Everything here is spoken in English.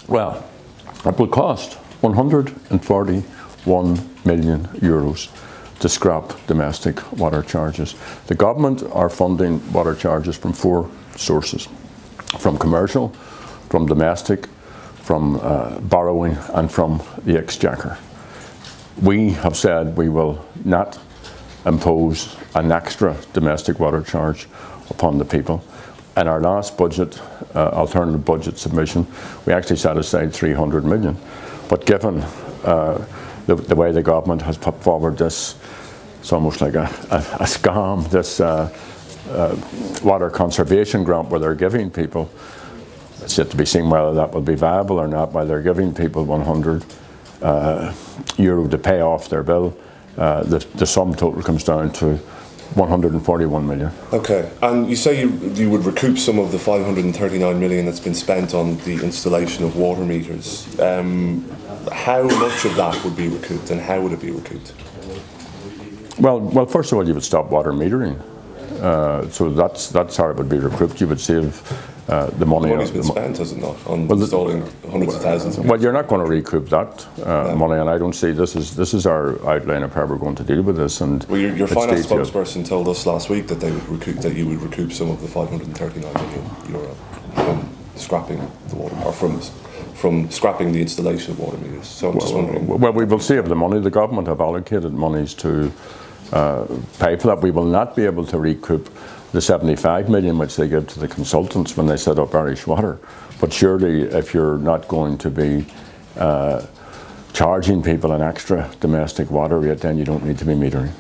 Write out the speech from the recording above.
Well, it will cost €141 million to scrap domestic water charges. The government are funding water charges from 4 sources: from commercial, from domestic, from borrowing, and from the Exchequer. We have said we will not impose an extra domestic water charge upon the people. In our last budget, alternative budget submission, we actually set aside 300 million. But given the way the government has put forward this, it's almost like a scam, this water conservation grant where they're giving people, it's yet to be seen whether that will be viable or not, while they're giving people €100 to pay off their bill. The sum total comes down to 141 million. Okay, and you say you would recoup some of the 539 million that's been spent on the installation of water meters. How much of that would be recouped, and how would it be recouped? Well, first of all, you would stop water metering. So that's how it would be recouped. You would save the money. The money's been spent, has it not, on installing hundreds of thousands of meters? Well, you're not going to recoup that money, and I don't see this is our outline of how we're going to deal with this. And well, your finance spokesperson told us last week that you would recoup some of the 539 million euro from scrapping the water, or from scrapping the installation of water meters. So I'm just wondering. Well, we will save the money. The government have allocated monies to pay for that. We will not be able to recoup the 75 million which they give to the consultants when they set up Irish Water. But surely, if you're not going to be charging people an extra domestic water rate, then you don't need to be metering.